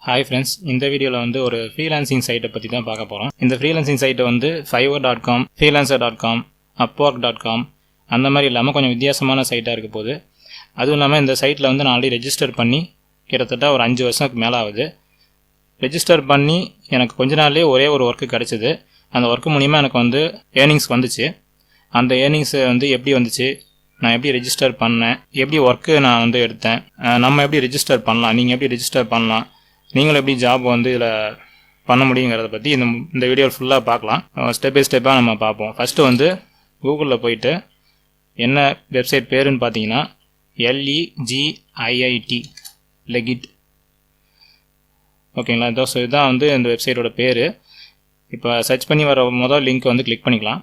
Hi friends, இந்த வீடியோல வந்து ஒரு ஃப்ரீலான்சிங் சைட்டை பத்தி தான் பார்க்க போறோம். இந்த ஃப்ரீலான்சிங் சைட்டை வந்து fiverr.com, freelancer.com, upwork.com அந்த மாதிரி இல்லாம கொஞ்சம் வித்தியாசமான சைட்டா இருக்க போகுது. அதுவும் இல்லாம இந்த சைட்ல வந்து நான் ஆல்ரெடி ரெஜிஸ்டர் பண்ணி கிட்டத்தட்ட ஒரு 5 வருஷத்துக்கு மேல ஆகுது. ரெஜிஸ்டர் பண்ணி எனக்கு கொஞ்ச நாள்லயே ஒரே ஒரு வர்க் கிடைச்சது. அந்த வர்க் மூலமா எனக்கு வந்து ஏர்னிங்ஸ் வந்துச்சு. அந்த ஏர்னிங்ஸ் வந்து எப்படி வந்துச்சு, நான் எப்படி ரெஜிஸ்டர் பண்ணேன், எப்படி ஒர்க்கு நான் வந்து எடுத்தேன், நம்ம எப்படி ரெஜிஸ்டர் பண்ணலாம், நீங்கள் எப்படி ரெஜிஸ்டர் பண்ணலாம், நீங்களும் எப்படி ஜாப் வந்து இதில் பண்ண முடியுங்கிறத பற்றி இந்த வீடியோ ஃபுல்லாக பார்க்கலாம். ஸ்டெப் பை ஸ்டெப்பாக நம்ம பார்ப்போம். ஃபஸ்ட்டு வந்து கூகுளில் போயிட்டு என்ன வெப்சைட் பேருன்னு பார்த்தீங்கன்னா lYidiP lYidiP. ஓகேங்களா, இதுதான் வந்து இந்த வெப்சைட்டோட பேர். இப்போ சர்ச் பண்ணி வர முதல் லிங்க் வந்து கிளிக் பண்ணிக்கலாம்.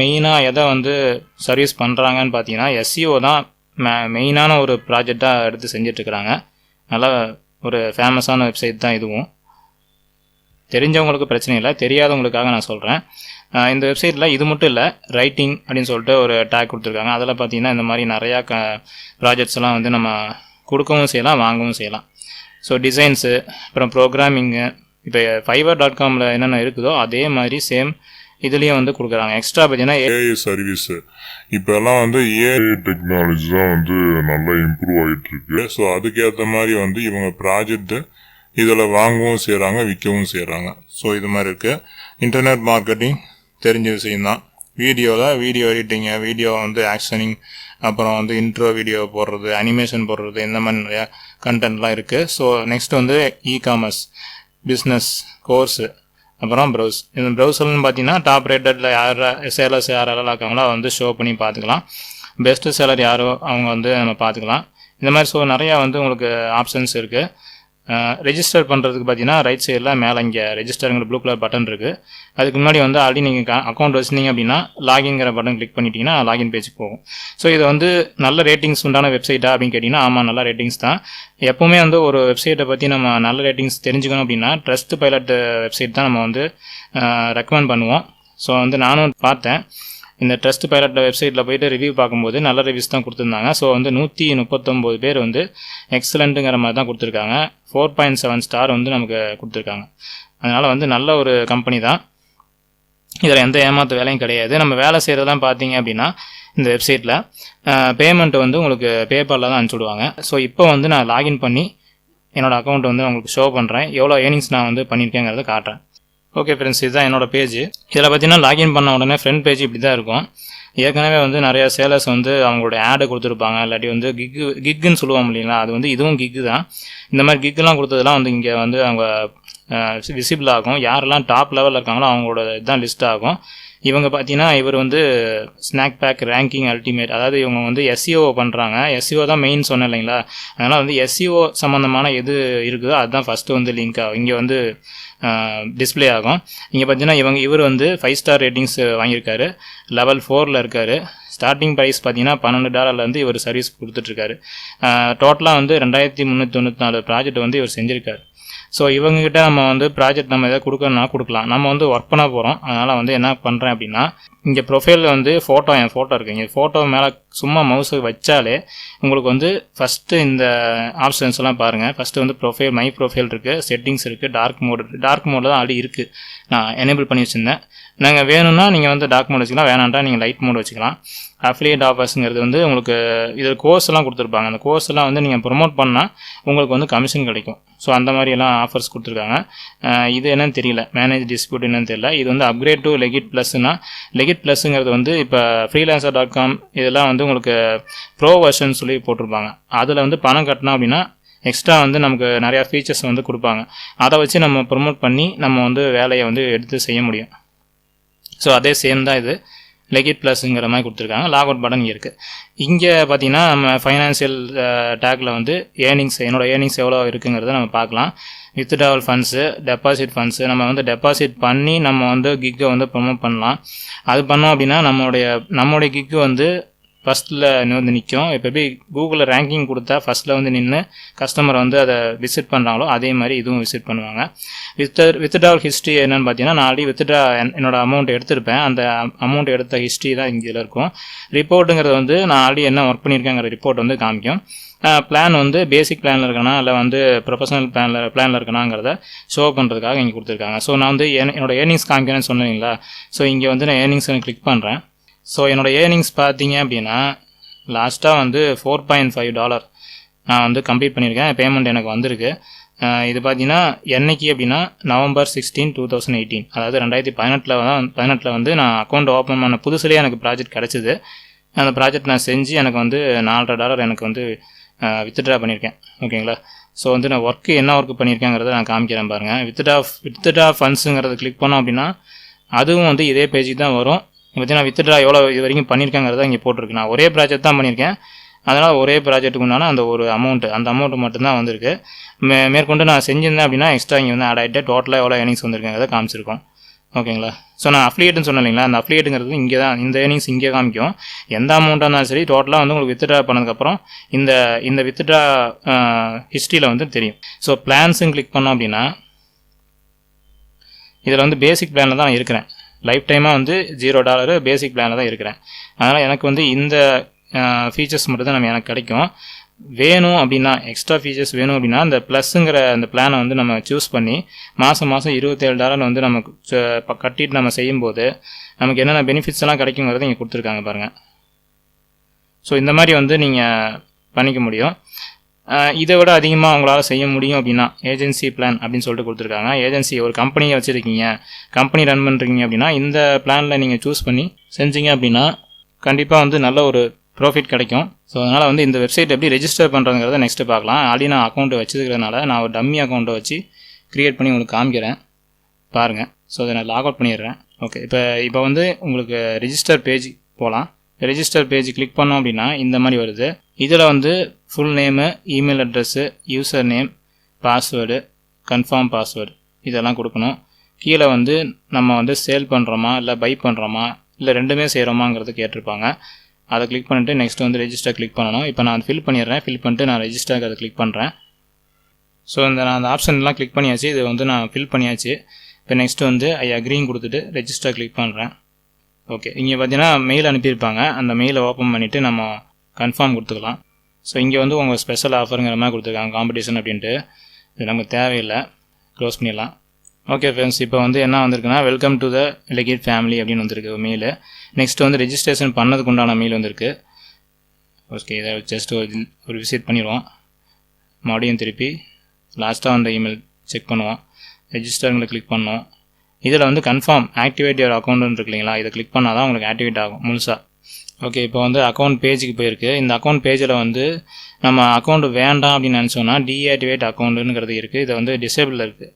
மெயினாக எதை வந்து சர்வீஸ் பண்ணுறாங்கன்னு பார்த்தீங்கன்னா SEO தான் மெயினான ஒரு ப்ராஜெக்டாக எடுத்து செஞ்சிட்ருக்குறாங்க. நல்லா ஒரு ஃபேமஸான வெப்சைட் தான் இதுவும். தெரிஞ்சவங்களுக்கு பிரச்சனை இல்லை, தெரியாதவங்களுக்காக நான் சொல்கிறேன். இந்த வெப்சைட்டில் இது மட்டும் இல்லை, ரைட்டிங் அப்படின்னு சொல்லிட்டு ஒரு டேக் கொடுத்துருக்காங்க. அதில் பார்த்தீங்கன்னா இந்த மாதிரி நிறையா ப்ராஜெக்ட்ஸ்லாம் வந்து நம்ம கொடுக்கவும் செய்யலாம், வாங்கவும் செய்யலாம். ஸோ டிசைன்ஸு, அப்புறம் ப்ரோக்ராமிங்கு, இப்போ fiverr.comல என்னென்ன இருக்குதோ அதே மாதிரி சேம் இதுலேயும் வந்து கொடுக்குறாங்க. எக்ஸ்ட்ரா பார்த்தீங்கன்னா ஏஐ சர்வீஸ். இப்போல்லாம் வந்து ஏஐ டெக்னாலஜி தான் வந்து நல்லா இம்ப்ரூவ் ஆகிட்டு இருக்கு. ஸோ அதுக்கேற்ற மாதிரி வந்து இவங்க ப்ராஜெக்ட் இதில் வாங்கவும் செய்கிறாங்க, விற்கவும் செய்கிறாங்க. ஸோ இது மாதிரி இருக்குது. இன்டர்நெட் மார்க்கெட்டிங் தெரிஞ்ச விஷயம்தான். வீடியோ எடிட்டிங்கு, வீடியோ வந்து ஆக்ஷனிங், அப்புறம் வந்து இன்ட்ரோ வீடியோ போடுறது, அனிமேஷன் போடுறது, இந்த மாதிரி நிறையா கண்டென்ட்லாம் இருக்குது. ஸோ நெக்ஸ்ட் வந்து இ-காமர்ஸ், பிஸ்னஸ், கோர்ஸு, அப்புறம் ப்ரௌஸ். இந்த ப்ரௌசர்னு பார்த்தீங்கன்னா டாப் ரேட்டடில் சேலர்ஸ் யாரெல்லாம் இருக்காங்களோ வந்து ஷோ பண்ணி பார்த்துக்கலாம். பெஸ்ட்டு சேலர் யாரோ அவங்க வந்து நம்ம பார்த்துக்கலாம். இந்த மாதிரி ஸோ நிறையா வந்து உங்களுக்கு ஆப்ஷன்ஸ் இருக்குது. ரெஜிஸ்டர் பண்ணுறதுக்கு பார்த்தீங்கன்னா ரைட் சைடில் மேலே இங்கே ரெஜிஸ்டருங்கிற ப்ளூ கலர் பட்டன் இருக்குது. அதுக்கு முன்னாடி வந்து ஆல்ரெடி நீங்கள் அக்கௌண்ட் வச்சுருந்தீங்க அப்படின்னா லாகின்கிற பட்டன் கிளிக் பண்ணிட்டீங்கன்னா லாகின் பேஜுக்கு போகும். ஸோ இது வந்து நல்ல ரேட்டிங்ஸ் உண்டான வெப்சைட்டா அப்படின்னு கேட்டிங்கன்னா ஆமாம், நல்ல ரேட்டிங்ஸ் தான். எப்போவுமே வந்து ஒரு வெப்சைட்டை பற்றி நம்ம நல்ல ரேட்டிங்ஸ் தெரிஞ்சுக்கணும் அப்படின்னா ட்ரஸ்ட் பைலட் வெப்சைட் தான் நம்ம வந்து ரெக்கமெண்ட் பண்ணுவோம். ஸோ வந்து நானும் பார்த்தேன். இந்த ட்ரஸ்ட் பைலட் வெப்சைட்டில் போய்ட்டு ரிவ்யூ பார்க்கும்போது நல்ல ரிவ்யூஸ் தான் கொடுத்துருந்தாங்க. ஸோ வந்து 139 பேர் வந்து எக்ஸலண்ட்டுங்கிற மாதிரி தான் கொடுத்துருக்காங்க. 4.7 ஸ்டார் வந்து நமக்கு கொடுத்துருக்காங்க. அதனால் வந்து நல்ல ஒரு கம்பெனி தான். இதில் எந்த ஏமாற்ற வேலையும் கிடையாது. நம்ம வேலை செய்கிறதெல்லாம் பார்த்தீங்க அப்படின்னா இந்த வெப்சைட்டில் பேமெண்ட் வந்து உங்களுக்கு பேபாலில் தான் அனுப்பிச்சுடுவாங்க. ஸோ இப்போ வந்து நான் லாகின் பண்ணி என்னோடய அக்கௌண்ட் வந்து உங்களுக்கு ஷோ பண்ணுறேன். எவ்வளோ ஏர்னிங்ஸ் நான் வந்து பண்ணியிருக்கேங்கிறத காட்டுறேன். ஓகே ஃப்ரெண்ட்ஸ், இதுதான் என்னோடய பேஜ். இதில் பார்த்தீங்கன்னா லாகின் பண்ண உடனே ஃப்ரண்ட் பேஜ் இப்படி தான் இருக்கும். ஏற்கனவே வந்து நிறையா சேலர்ஸ் வந்து அவங்களோட ஆடு கொடுத்துருப்பாங்க, இல்லாட்டி வந்து கிக்குன்னு சொல்லுவோம் இல்லைங்களா, அது வந்து இதுவும் கிக்கு தான். இந்த மாதிரி கிக்குலாம் கொடுத்ததெல்லாம் வந்து இங்கே வந்து அவங்க விசிபிள் ஆகும். யாரெல்லாம் டாப் லெவலில் இருக்காங்களோ அவங்களோட இதுதான் லிஸ்ட் ஆகும். இவங்க பார்த்தீங்கன்னா இவர் வந்து ஸ்நாக் பேக் ரேங்கிங் அல்டிமேட், அதாவது இவங்க வந்து SEO பண்ணுறாங்க. SEO தான் மெயின் சொன்னேன் இல்லைங்களா, அதனால் வந்து SEO சம்மந்தமான எது இருக்குதோ அதுதான் ஃபஸ்ட்டு வந்து லிங்க் ஆகும், இங்கே வந்து டிஸ்பிளே ஆகும். இங்கே பார்த்தீங்கன்னா இவர் வந்து 5 ஸ்டார் ரேட்டிங்ஸ் வாங்கியிருக்காரு, லெவல் 4ல் இருக்கார். ஸ்டார்டிங் ப்ரைஸ் பார்த்தீங்கன்னா $12 இவர் சர்வீஸ் கொடுத்துட்ருக்காரு. டோட்டலாக வந்து 2394 ப்ராஜெக்ட் வந்து இவர் செஞ்சுருக்காரு. ஸோ இவங்ககிட்ட நம்ம வந்து ப்ராஜெக்ட் நம்ம எதாவது கொடுக்கணும்னா கொடுக்கலாம். நம்ம வந்து ஒர்க் பண்ண போகிறோம். அதனால் வந்து என்ன பண்ணுறேன் அப்படின்னா இங்கே ப்ரொஃபைலில் வந்து என் ஃபோட்டோ இருக்குது. இங்கே ஃபோட்டோ மேலே சும்மா மவுஸை வச்சாலே உங்களுக்கு வந்து ஃபஸ்ட்டு இந்த ஆப்ஷன்ஸ்லாம் பாருங்கள். ஃபஸ்ட்டு வந்து மை ப்ரொஃபைல் இருக்குது, செட்டிங்ஸ் இருக்குது, டார்க் மோடில் தான் ஆல்ரெடி இருக்குது. நான் எனேபிள் பண்ணி வச்சுருந்தேன். நாங்கள் வேணும்னா நீங்கள் வந்து டார்க் மோட் வச்சுக்கலாம், வேணான்ட்டா நீங்கள் லைட் மோட் வச்சுக்கலாம். அஃபிலியேட் ஆஃபர்ஸுங்கிறது வந்து உங்களுக்கு இதில் கோர்ஸ்லாம் கொடுத்துருப்பாங்க. அந்த கோர்ஸ்லாம் வந்து நீங்கள் ப்ரொமோட் பண்ணால் உங்களுக்கு வந்து கமிஷன் கிடைக்கும். ஸோ அந்த மாதிரியெல்லாம் ஆஃபர்ஸ் கொடுத்துருக்காங்க. இது என்னன்னு தெரியல, மேனேஜ் டிஸ்பியூட் என்னன்னு தெரியல. இது வந்து அப்கிரேட் டு லெகிட் ப்ளஸ்னா, லெகிட் ப்ளஸ்ங்கிறது வந்து இப்போ freelancer.com இதெல்லாம் வந்து உங்களுக்கு ப்ரோ வெர்ஷன் சொல்லி போட்டிருப்பாங்க. அதில் வந்து பணம் கட்டினா அப்படின்னா எக்ஸ்ட்ரா வந்து நமக்கு நிறையா ஃபீச்சர்ஸ் வந்து கொடுப்பாங்க. அதை வச்சு நம்ம ப்ரொமோட் பண்ணி நம்ம வந்து வேலையை வந்து எடுத்து செய்ய முடியும். ஸோ அதே சேம் தான் இது, லெகிட் ப்ளஸ்ங்கிற மாதிரி கொடுத்துருக்காங்க. லாக் அவுட் பட்டன் இங்கே இருக்குது. இங்கே பார்த்தீங்கன்னா நம்ம ஃபைனான்சியல் டேக்கில் வந்து என்னோடய ஏர்னிங்ஸ் எவ்வளோ இருக்குங்கிறத நம்ம பார்க்கலாம். வித்ட்ராவல் ஃபண்ட்ஸு, டெபாசிட் ஃபண்ட்ஸு, நம்ம வந்து டெபாசிட் பண்ணி நம்ம வந்து கிக்கை வந்து ப்ரொமோட் பண்ணலாம். அது பண்ணோம் அப்படின்னா நம்மளுடைய கிக்கு வந்து ஃபஸ்ட்டில் வந்து நிற்கும். இப்போ எப்படி கூகுளில் ரேங்கிங் கொடுத்தா ஃபஸ்ட்டில் வந்து நின்று கஸ்டமர் வந்து அதை விசிட் பண்ணுறாங்களோ அதே மாதிரி இதுவும் விசிட் பண்ணுவாங்க. வித்ட்ராவல் ஹிஸ்ட்ரி என்னென்னு பார்த்தீங்கன்னா, நான் ஆல்ரெடி வித்ட்ரா என்னோட அமௌண்ட் எடுத்திருப்பேன். அந்த அமௌண்ட் எடுத்த ஹிஸ்ட்ரி தான் இங்கே இதில் இருக்கும். ரிப்போர்ட்டுங்கிறது வந்து நான் ஆல்ரெடி என்ன ஒர்க் பண்ணியிருக்கேங்கிற ரிப்போர்ட் வந்து காமிக்கும். பிளான் வந்து பேசிக் பிளானில் இருக்கணும் இல்லை வந்து ப்ரொஃபஷனல் பிளானில் இருக்கணுங்கிறத ஷோ பண்ணுறதுக்காக இங்கே கொடுத்துருக்காங்க. ஸோ நான் வந்து என்னோட ஏர்னிங்ஸ் காமிக்கிறேன்னு சொன்னீங்களா, ஸோ இங்கே வந்து நான் ஏர்னிங்ஸ் கிளிக் பண்ணுறேன். ஸோ என்னோடய ஏர்னிங்ஸ் பார்த்தீங்க அப்படின்னா லாஸ்ட்டாக வந்து $4.5 நான் வந்து கம்ப்ளீட் பண்ணியிருக்கேன். பேமெண்ட் எனக்கு வந்திருக்கு. இது பார்த்தீங்கன்னா என்னைக்கு அப்படின்னா November 16, 2018, அதாவது 2018 வந்து நான் அக்கௌண்ட் ஓப்பன் பண்ண புதுசுலேயே எனக்கு ப்ராஜெக்ட் கிடச்சிது. அந்த ப்ராஜெக்ட் நான் செஞ்சு எனக்கு வந்து $4.5 எனக்கு வந்து வித்ட்ரா பண்ணியிருக்கேன். ஓகேங்களா. ஸோ வந்து நான் என்ன ஒர்க்கு பண்ணியிருக்கேங்கிறத நான் காமிக்கிறேன் பாருங்கள். வித்ட்ரா ஃபண்ட்ஸுங்கிறத கிளிக் பண்ணோம் அப்படின்னா அதுவும் வந்து இதே பேஜுக்கு தான் வரும். பார்த்தீங்கன்னா வித்ட்ரா எவ்வளோ இது வரைக்கும் பண்ணியிருக்காங்கிறத இங்கே போட்டிருக்கு. நான் ஒரே ப்ராஜெக்ட் தான் பண்ணியிருக்கேன். அதனால் ஒரே ப்ராஜெக்ட்டுக்கு உண்டான அந்த அமௌண்ட்டு மட்டும்தான் வந்திருக்கு. மேற்கொண்டு நான் செஞ்சிருந்தேன் அப்படின்னா எக்ஸ்ட்ரா இங்கே வந்து ஆட் ஆகிட்டு டோட்டலாக எவ்வளோ ஏர்னிங்ஸ் வந்திருக்காங்கிறத காமிச்சிருக்கோம். ஓகேங்களா. ஸோ நான் அஃப்லியேட்னு சொன்னேன் இல்லைங்களா, அந்த அஃப்லியேட்டுங்கிறது இங்கே தான், இந்த ஏர்னிங்ஸ் இங்கே காமிக்கும். எந்த அமௌண்ட்டாக இருந்தாலும் சரி டோட்டலாக வந்து உங்களுக்கு வித்ட்ரா பண்ணதுக்கப்புறம் இந்த வித்ட்ரா ஹிஸ்ட்ரியில் வந்து தெரியும். ஸோ பிளான்ஸுன்னு கிளிக் பண்ணோம் அப்படின்னா இதில் வந்து பேசிக் பிளானில் தான் நான் இருக்கிறேன். லைஃப் டைமாக வந்து $0 பேசிக் பிளானில் தான் இருக்கிறேன். அதனால் எனக்கு வந்து இந்த ஃபீச்சர்ஸ் மட்டும் தான் எனக்கு கிடைக்கும். வேணும் அப்படின்னா எக்ஸ்ட்ரா ஃபீச்சர்ஸ் வேணும் அப்படின்னா இந்த ப்ளஸ்ஸுங்கிற அந்த பிளானை வந்து நம்ம சூஸ் பண்ணி மாதம் $27 வந்து நம்ம கட்டிட்டு நம்ம செய்யும்போது நமக்கு என்னென்ன பெனிஃபிட்ஸ் எல்லாம் கிடைக்குங்கிறத இங்கே கொடுத்துருக்காங்க பாருங்கள். ஸோ இந்த மாதிரி வந்து நீங்கள் பண்ணிக்க முடியும். இதை விட அதிகமாக உங்களால் செய்ய முடியும் அப்படின்னா ஏஜென்சி பிளான் அப்படின்னு சொல்லிட்டு கொடுத்துருக்காங்க. ஏஜென்சி ஒரு கம்பெனியை வச்சுருக்கீங்க, கம்பெனி ரன் பண்ணுறீங்க அப்படின்னா இந்த பிளானில் நீங்கள் சூஸ் பண்ணி செஞ்சீங்க அப்படின்னா கண்டிப்பாக வந்து நல்ல ஒரு ப்ராஃபிட் கிடைக்கும். ஸோ அதனால் வந்து இந்த வெப்சைட் எப்படி ரெஜிஸ்டர் பண்ணுறதுங்கிறத நெக்ஸ்ட்டு பார்க்கலாம். ஆல்ரெடி நான் அக்கௌண்ட்டு வச்சுருக்கிறதுனால நான் ஒரு டம்மி அக்கௌண்ட்டை வச்சு க்ரியேட் பண்ணி உங்களுக்கு காமிக்கிறேன் பாருங்கள். ஸோ அதை நான் லாக் அவுட் பண்ணிடுறேன். ஓகே, இப்போ வந்து உங்களுக்கு ரெஜிஸ்டர் பேஜ் போகலாம். ரெஜிஸ்டர் பேஜ் கிளிக் பண்ணோம் அப்படின்னா இந்த மாதிரி வருது. இதில் வந்து full name, email address, user name, password, confirm password இதெல்லாம் கொடுக்கணும். கீழே வந்து நம்ம வந்து சேல் பண்ணுறோமா இல்லை பை பண்ணுறோமா இல்லை ரெண்டுமே செய்கிறோமாங்கிறது கேட்டிருப்பாங்க. அதை கிளிக் பண்ணிவிட்டு நெக்ஸ்ட் வந்து ரெஜிஸ்டர் கிளிக் பண்ணணும். இப்போ நான் ஃபில் பண்ணிடுறேன். ஃபில் பண்ணிட்டு நான் ரெஜிஸ்டருக்கு அதை கிளிக் பண்ணுறேன். ஸோ நான் அந்த ஆப்ஷன்லாம் கிளிக் பண்ணியாச்சு. இது வந்து நான் ஃபில் பண்ணியாச்சு. இப்போ நெக்ஸ்ட்டு வந்து ஐ அக்ரின்னு கொடுத்துட்டு ரெஜிஸ்டர் கிளிக் பண்ணுறேன். ஓகே, இங்கே பார்த்தீங்கன்னா மெயில் அனுப்பியிருப்பாங்க. அந்த மெயிலை ஓப்பன் பண்ணிவிட்டு நம்ம கன்ஃபார்ம் கொடுத்துக்கலாம். ஸோ இங்கே வந்து உங்கள் ஸ்பெஷல் ஆஃபருங்கிற மாதிரி கொடுத்துருக்காங்க, காம்படிஷன் அப்படின்ட்டு. இது நமக்கு தேவையில்லை, க்ளோஸ் பண்ணிடலாம். ஓகே ஃப்ரெண்ட்ஸ், இப்போ வந்து என்ன வந்திருக்குன்னா வெல்கம் டு த லகிட் ஃபேமிலி அப்படின்னு வந்திருக்கு மெயில். நெக்ஸ்ட் வந்து ரெஜிஸ்ட்ரேஷன் பண்ணதுக்கு உண்டான மெயில் வந்திருக்கு. ஓகே, இதை ஜஸ்ட் ஒரு விசிட் பண்ணிடுவோம். மறுபடியும் திருப்பி லாஸ்ட்டாக அந்த இமெயில் செக் பண்ணுவோம். ரெஜிஸ்டருங்களை கிளிக் பண்ணோம். இதில் வந்து கன்ஃபார்ம் ஆக்டிவேட் யுவர் அக்கௌண்ட்னு இருக்கு இல்லைங்களா, இதை கிளிக் பண்ணால் தான் உங்களுக்கு ஆக்டிவேட் ஆகும் முழுசாக. ஓகே, இப்போ வந்து அக்கௌண்ட் பேஜுக்கு போயிருக்கு. இந்த அக்கௌண்ட் பேஜில் வந்து நம்ம அக்கௌண்ட் வேண்டாம் அப்படின்னு நினச்சோன்னா டீஆக்டிவேட் அக்கௌண்ட்டுங்கிறது இருக்குது. இதை வந்து டிசேபிளில் இருக்குது,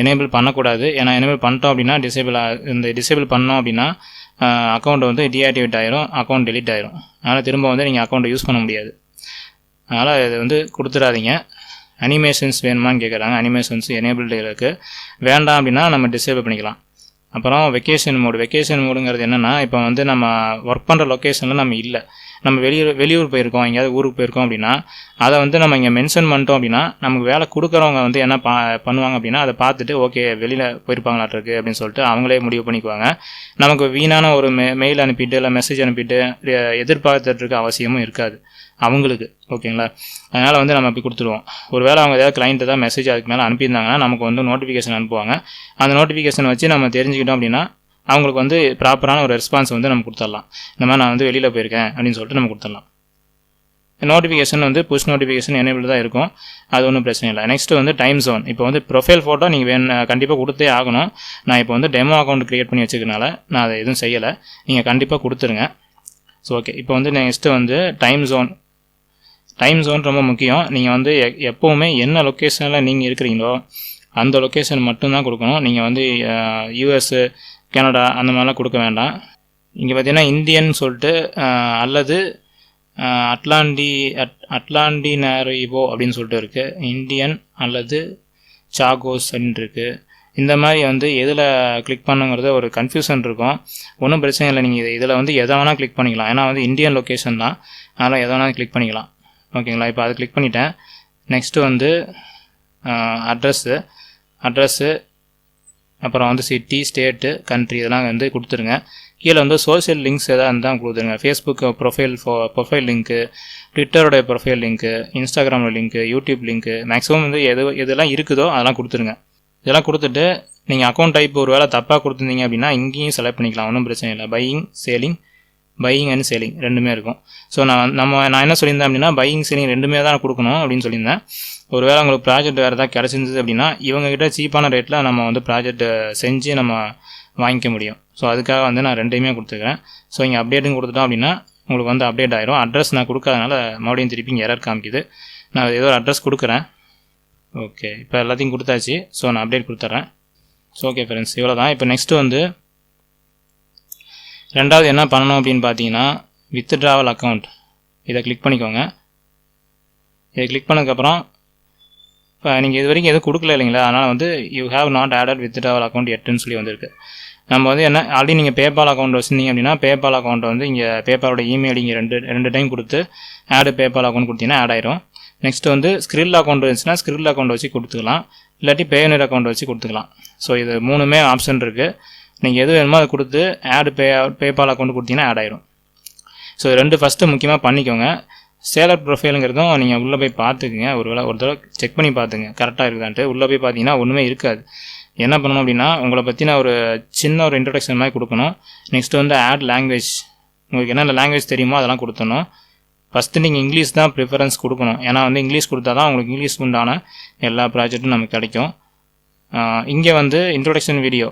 எனேபிள் பண்ணக்கூடாது. ஏன்னா எனேபிள் பண்ணிட்டோம் அப்படின்னா டிசேபிள் பண்ணோம் அப்படின்னா அக்கௌண்ட் வந்து டீஆக்டிவேட் ஆகிரும், அக்கௌண்ட் டெலிட் ஆகிரும். அதனால் திரும்ப வந்து நீங்கள் அக்கௌண்ட்டை யூஸ் பண்ண முடியாது. அதனால் இது வந்து கொடுத்துடாதீங்க. அனிமேஷன்ஸ் வேணுமான்னு கேட்குறாங்க. அனிமேஷன்ஸ் எனேபிள்டு இருக்குது. வேண்டாம் அப்படின்னா நம்ம டிசேபிள் பண்ணிக்கலாம். அப்புறம் வெக்கேஷன் மோடுங்கிறது என்னென்னா, இப்போ வந்து நம்ம ஒர்க் பண்ணுற லொக்கேஷனில் நம்ம இல்லை, நம்ம வெளியூர் போயிருக்கோம், எங்கேயாவது ஊருக்கு போயிருக்கோம் அப்படின்னா அதை வந்து நம்ம இங்கே மென்ஷன் பண்ணிட்டோம் அப்படின்னா நமக்கு வேலை கொடுக்குறவங்க வந்து என்ன பண்ணுவாங்க அப்படின்னா அதை பார்த்துட்டு ஓகே வெளியில் போயிருப்பாங்களாட்டிருக்கு அப்படின்னு சொல்லிட்டு அவங்களே முடிவு பண்ணிக்குவாங்க. நமக்கு வீணான ஒரு மெயில் அனுப்பிட்டு இல்லை மெசேஜ் அனுப்பிட்டு எதிர்பார்த்துட்டு இருக்க அவசியமும் இருக்காது அவங்களுக்கு. ஓகேங்களா. அதனால் வந்து நம்ம அப்படி கொடுத்துருவோம். ஒரு வேளை அவங்க ஏதாவது கிளைண்ட்டு தான் மெசேஜ் அதுக்கு மேலே அனுப்பியிருந்தாங்கன்னா நமக்கு வந்து நோட்டிஃபிகேஷன் அனுப்புவாங்க. அந்த நோட்டிஃபிகேஷன் வச்சு நம்ம தெரிஞ்சுக்கிட்டோம் அப்படின்னா அவங்களுக்கு வந்து ப்ராப்பரான ஒரு ரெஸ்பான்ஸ் வந்து நம்ம கொடுத்துடலாம். இந்த மாதிரி நான் வந்து வெளியில் போயிருக்கேன் அப்படின்னு சொல்லிட்டு நம்ம கொடுத்துடலாம். நோட்டிஃபிகேஷன் வந்து புஷ் நோட்டிஃபிகேஷன் எனேபிள் தான் இருக்கும், அது ஒன்றும் பிரச்சனை இல்லை. நெக்ஸ்ட்டு வந்து டைம் ஜோன். இப்போ வந்து ப்ரொஃபைல் ஃபோட்டோ நீங்கள் கண்டிப்பாக கொடுத்தே ஆகணும். நான் இப்போ வந்து டெமோ அக்கௌண்ட் க்ரியேட் பண்ணி வச்சுக்கிறனால நான் அதை எதுவும் செய்யலை, நீங்கள் கண்டிப்பாக கொடுத்துருங்க. ஸோ ஓகே, இப்போ வந்து நெக்ஸ்ட்டு வந்து டைம் ஜோன் ரொம்ப முக்கியம். நீங்கள் வந்து எப்போவுமே என்ன லொக்கேஷனில் நீங்கள் இருக்கிறீங்களோ அந்த லொக்கேஷன் மட்டும்தான் கொடுக்கணும். நீங்கள் வந்து யூஎஸ்ஸு, கனடா அந்த மாதிரிலாம் கொடுக்க வேண்டாம். இங்கே பார்த்தீங்கன்னா இந்தியன் சொல்லிட்டு அல்லது அட்லாண்டினாரிவோ அப்படின்னு சொல்லிட்டு இருக்குது. இந்தியன் அல்லது சாகோஸ் அப்படின்னு இருக்குது. இந்த மாதிரி வந்து எதில் கிளிக் பண்ணுங்கிறது ஒரு கன்ஃபியூஷன் இருக்கும். ஒன்றும் பிரச்சனை இல்லை, நீங்கள் இதில் வந்து எதை வேணால் கிளிக் பண்ணிக்கலாம். ஏன்னா வந்து இந்தியன் லொக்கேஷன் தான், அதனால் எதை வேணாலும் கிளிக் பண்ணிக்கலாம். ஓகேங்களா? இப்போ அதை கிளிக் பண்ணிட்டேன். நெக்ஸ்ட்டு வந்து அட்ரஸ்ஸு அப்புறம் வந்து சிட்டி, ஸ்டேட்டு, கண்ட்ரி இதெல்லாம் வந்து கொடுத்துருங்க. கீழே வந்து சோஷியல் லிங்க்ஸ் எதாவது இருந்தால் கொடுத்துருங்க. ஃபேஸ்புக் ப்ரொஃபைல் லிங்க்கு, ட்விட்டரோடைய ப்ரொஃபைல் லிங்க்கு, இன்ஸ்டாகிராமில் லிங்க்கு, யூடியூப் லிங்க்கு, மேக்ஸிமம் வந்து எதெல்லாம் இருக்குதோ அதெல்லாம் கொடுத்துருங்க. இதெல்லாம் கொடுத்துட்டு நீங்கள் அக்கௌண்ட் டைப் ஒரு வேளை தப்பாக கொடுத்துருந்தீங்க அப்படின்னா இங்கேயும் செலக்ட் பண்ணிக்கலாம், ஒன்றும் பிரச்சனை இல்லை. பையிங் அண்ட் சேலிங் ரெண்டுமே இருக்கும். ஸோ நான் என்ன சொல்லியிருந்தேன் அப்படின்னா பையிங் சேலிங் ரெண்டுமே தான் கொடுக்கணும் அப்படின்னு சொல்லியிருந்தேன். ஒரு வேளை உங்களுக்கு ப்ராஜெக்ட் வேறு ஏதாவது கிடச்சிருந்தது அப்படின்னா இவங்ககிட்ட சீப்பான ரேட்டில் நம்ம வந்து ப்ராஜெக்ட் செஞ்சு நம்ம வாங்கிக்க முடியும். ஸோ அதுக்காக வந்து நான் ரெண்டையுமே கொடுத்துக்கிறேன். ஸோ இங்கே அப்டேட்டும் கொடுத்துட்டோம் அப்படின்னா உங்களுக்கு வந்து அப்டேட் ஆயிரும். அட்ரஸ் நான் கொடுக்காதனால மறுபடியும் திருப்பி இங்கே எரர் காமிக்குது. நான் ஏதோ ஒரு அட்ரஸ் கொடுக்குறேன். ஓகே, இப்போ எல்லாத்தையும் கொடுத்தாச்சு. ஸோ நான் அப்டேட் கொடுத்துட்றேன். ஸோ ஓகே ஃப்ரெண்ட்ஸ், இவ்வளோ தான். இப்போ நெக்ஸ்ட்டு வந்து ரெண்டாவது என்ன பண்ணணும் அப்படின்னு பார்த்தீங்கன்னா வித்ட்ராவல் அக்கௌண்ட், இதை கிளிக் பண்ணிக்கோங்க. இதை கிளிக் பண்ணதுக்கப்புறம் இப்போ நீங்கள் இது வரைக்கும் எதுவும் கொடுக்கல இல்லைங்களா, அதனால் வந்து you have not added withdrawal account எட்டுன்னு சொல்லி வந்திருக்கு. நம்ம வந்து என்ன ஆல்ரெடி நீங்கள் பேபால் அக்கௌண்ட் வச்சுருந்தீங்க அப்படின்னா பேபால் அக்கௌண்ட்டை வந்து இங்கே பேபாலோட இமெயில் இங்கே ரெண்டு டைம் கொடுத்து ஆடு பேபால் அக்கௌண்ட் கொடுத்தீங்கன்னா ஆட் ஆயிரும். நெக்ஸ்ட் வந்து ஸ்கிரில் அக்கௌண்ட் இருந்துச்சுன்னா ஸ்கிரில் அக்கௌண்ட் வச்சு கொடுத்துக்கலாம், இல்லாட்டி பேயோனியர் அக்கௌண்ட் வச்சு கொடுத்துக்கலாம். ஸோ இது மூணுமே ஆப்ஷன் இருக்குது. நீங்கள் எது வேணுமோ அதை கொடுத்து ஆடு பேபால் அக்கௌண்ட் கொடுத்தீங்கன்னா ஆட் ஆயிரும். ஸோ ரெண்டு ஃபஸ்ட்டு முக்கியமாக பண்ணிக்கோங்க. சேலர் ப்ரொஃபைலுங்கிறதும் நீங்கள் உள்ளே போய் பார்த்துக்குங்க. ஒரு தடவை செக் பண்ணி பார்த்துங்க கரெக்டாக இருக்குதான்ட்டு. உள்ளே போய் பார்த்தீங்கன்னா ஒன்றுமே இருக்காது. என்ன பண்ணணும் அப்படின்னா உங்களை பற்றின ஒரு சின்ன ஒரு இன்ட்ரடக்ஷன் மாதிரி கொடுக்கணும். நெக்ஸ்ட்டு வந்து ஆட் லாங்குவேஜ், உங்களுக்கு என்னென்ன லாங்குவேஜ் தெரியுமோ அதெல்லாம் கொடுத்தணும். ஃபஸ்ட்டு நீங்கள் இங்கிலீஷ் தான் ப்ரிஃபரன்ஸ் கொடுக்கணும். ஏன்னா வந்து இங்கிலீஷ் கொடுத்தா தான் உங்களுக்கு இங்கிலீஷ் உண்டான எல்லா ப்ராஜெக்ட்டும் நமக்கு கிடைக்கும். இங்கே வந்து இன்ட்ரொடக்ஷன் வீடியோ,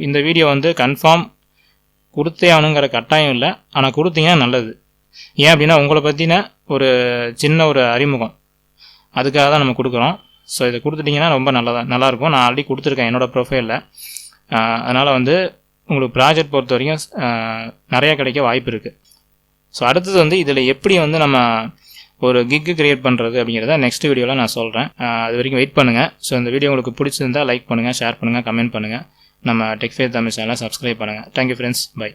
இந்த வீடியோ வந்து கன்ஃபார்ம் கொடுத்தே ஆகணுங்கிற கட்டாயம் இல்லை, ஆனால் கொடுத்தீங்கன்னா நல்லது. ஏன் அப்படின்னா உங்களை பற்றின ஒரு சின்ன ஒரு அறிமுகம், அதுக்காக தான் நம்ம கொடுக்குறோம். ஸோ இதை கொடுத்துட்டிங்கன்னா ரொம்ப நல்லாயிருக்கும். நான் ஆல்ரெடி கொடுத்துருக்கேன் என்னோடய ப்ரொஃபைலில். அதனால் வந்து உங்களுக்கு ப்ராஜெக்ட் பொறுத்த வரைக்கும் நிறையா கிடைக்க வாய்ப்பு இருக்குது. ஸோ அடுத்தது வந்து இதில் எப்படி வந்து நம்ம ஒரு கிக்கு கிரியேட் பண்ணுறது அப்படிங்கிறத நெக்ஸ்ட் வீடியோவில் நான் சொல்கிறேன். அது வரைக்கும் வெயிட் பண்ணுங்கள். ஸோ இந்த வீடியோ உங்களுக்கு பிடிச்சிருந்தால் லைக் பண்ணுங்கள், ஷேர் பண்ணுங்கள், கமெண்ட் பண்ணுங்கள். நம்ம டெக் ஃபேர் தமிழ் சேனலை சப்ஸ்கிரைப் பண்ணுங்கள். Thank you friends, by.